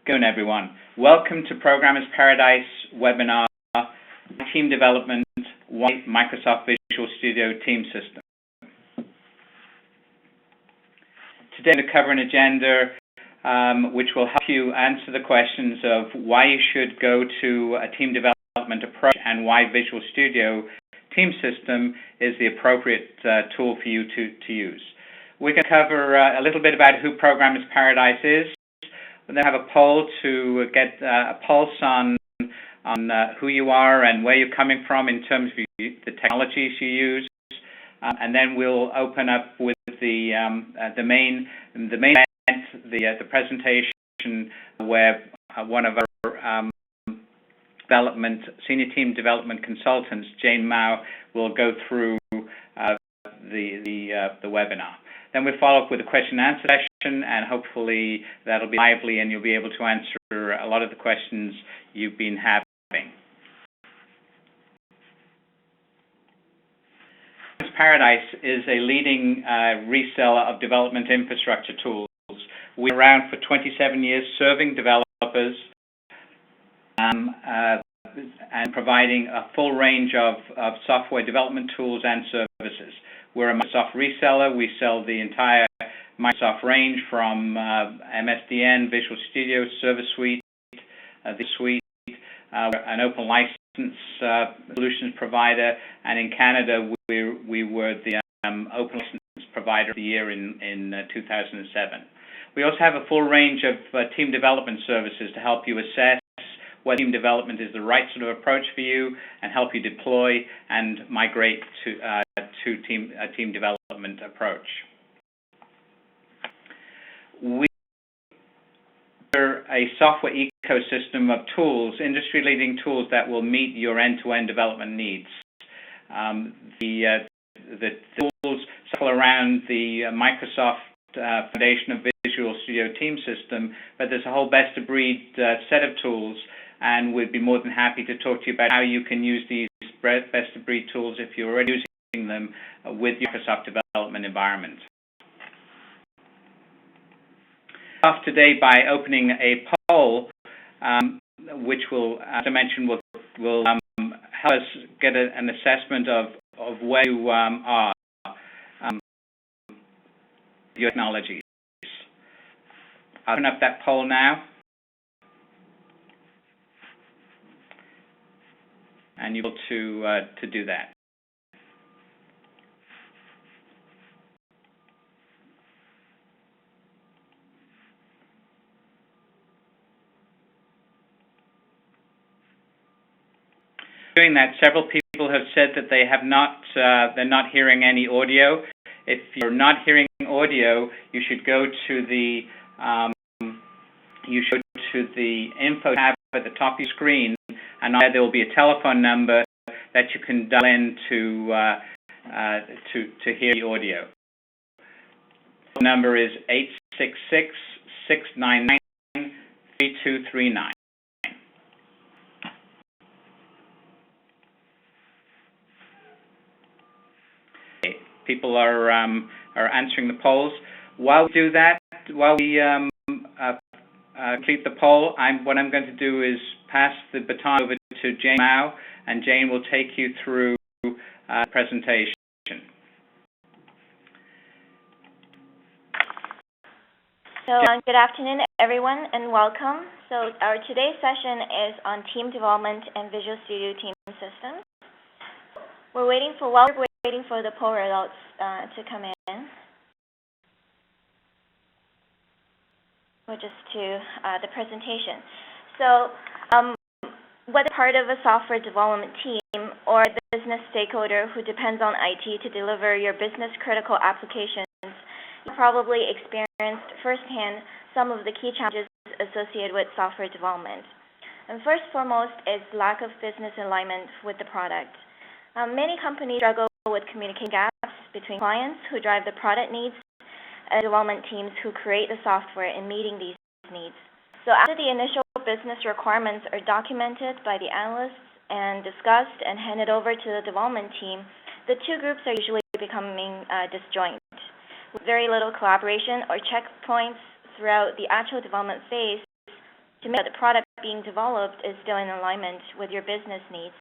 Good everyone. Welcome to Programmer's Paradise webinar, Team Development, Why Microsoft Visual Studio Team System. Today I'm going to cover an agenda which will help you answer the questions of why you should go to a team development approach and why Visual Studio Team System is the appropriate tool for you to use. We're going to cover a little bit about who Programmer's Paradise is. We're going to have a poll to get a pulse on who you are and where you're coming from in terms of the technologies you use, and then we'll open up with the main event, the presentation, where one of our senior team development consultants, Jane Mao, will go through the webinar. Then we'll follow up with a question and answer session, and hopefully that'll be lively and you'll be able to answer a lot of the questions you've been having. Paradise is a leading reseller of development infrastructure tools. We're around for 27 years serving developers and providing a full range of software development tools and services. We're a Microsoft reseller. We sell the entire Microsoft range from MSDN, Visual Studio, Service Suite, the Suite. We're an open license solutions provider, and in Canada we were the open license provider of the year in 2007. We also have a full range of team development services to help you assess whether team development is the right sort of approach for you and help you deploy and migrate to a team development approach. We are a software ecosystem of tools, industry-leading tools that will meet your end-to-end development needs. The tools circle around the Microsoft foundation of Visual Studio Team System, but there's a whole best-of-breed set of tools, and we'd be more than happy to talk to you about how you can use these best-of-breed tools if you're already using them with your Microsoft development environment. Off today by opening a poll, which will, as I mentioned, will help us get an assessment of where you are, your technologies. I'll open up that poll now, and you're able to do that. Doing that, several people have said that they have not, they're not hearing any audio. If you're not hearing audio, you should go to the info tab at the top of your screen, and there will be a telephone number that you can dial in to hear the audio. The number is 866-699-3239. People are answering the polls. While we do that, while we complete the poll, what I'm going to do is pass the baton over to Jane Mao, and Jane will take you through the presentation. So good afternoon, everyone, and welcome. So our today's session is on team development and Visual Studio Team System. While we're waiting for the poll results to come in, we're just to the presentation. So whether part of a software development team or a business stakeholder who depends on IT to deliver your business-critical applications, you probably experienced firsthand some of the key challenges associated with software development. And first and foremost is lack of business alignment with the product. Many companies struggle with communication gaps between clients who drive the product needs and development teams who create the software in meeting these needs. So after the initial business requirements are documented by the analysts and discussed and handed over to the development team, the two groups are usually becoming disjoint, with very little collaboration or checkpoints throughout the actual development phase to make sure the product being developed is still in alignment with your business needs.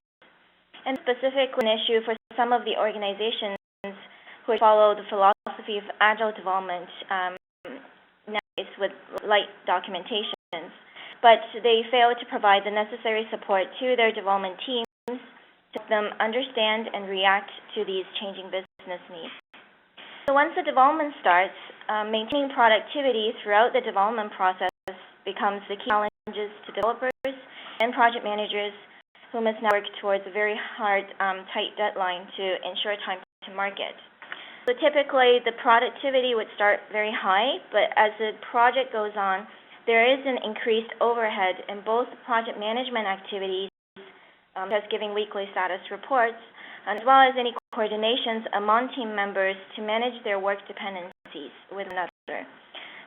And specifically an issue for some of the organizations who follow the philosophy of agile development nowadays with light documentations, but they fail to provide the necessary support to their development teams to help them understand and react to these changing business needs. So once the development starts, maintaining productivity throughout the development process becomes the key challenges to developers and project managers who must now work towards a very hard, tight deadline to ensure time to market. So typically, the productivity would start very high, but as the project goes on, there is an increased overhead in both project management activities, such as giving weekly status reports, as well as any coordinations among team members to manage their work dependencies with another.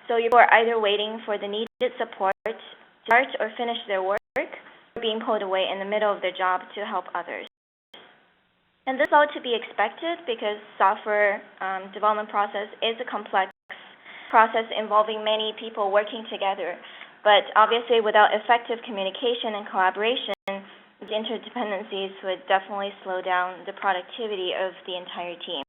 So you're either waiting for the needed support to start or finish their work, or being pulled away in the middle of their job to help others. And this is all to be expected because software development process is a complex process involving many people working together. But obviously, without effective communication and collaboration, the interdependencies would definitely slow down the productivity of the entire team.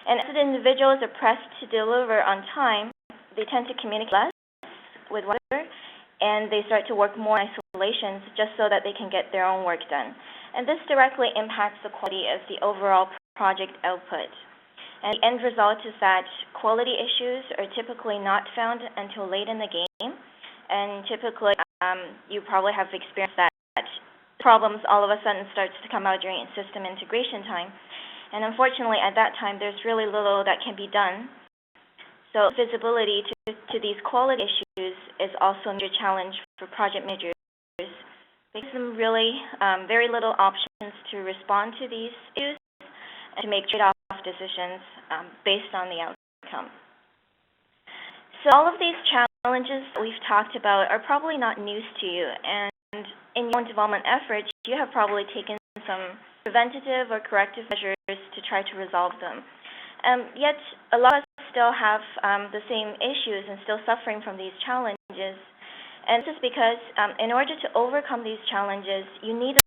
And as the individuals are pressed to deliver on time, they tend to communicate less with one another, and they start to work more in isolations just so that they can get their own work done. And this directly impacts the quality of the overall project output. And the end result is that quality issues are typically not found until late in the game, and typically you probably have experienced that problems all of a sudden starts to come out during system integration time. And unfortunately, at that time, there's really little that can be done. So visibility to these quality issues is also a major challenge for project managers. It gives them really very little options to respond to these issues and to make trade-off decisions based on the outcome. So all of these challenges that we've talked about are probably not news to you, and in your own development efforts, you have probably taken some preventative or corrective measures to try to resolve them. Yet, a lot of us still have the same issues and still suffering from these challenges. And this is because in order to overcome these challenges, you need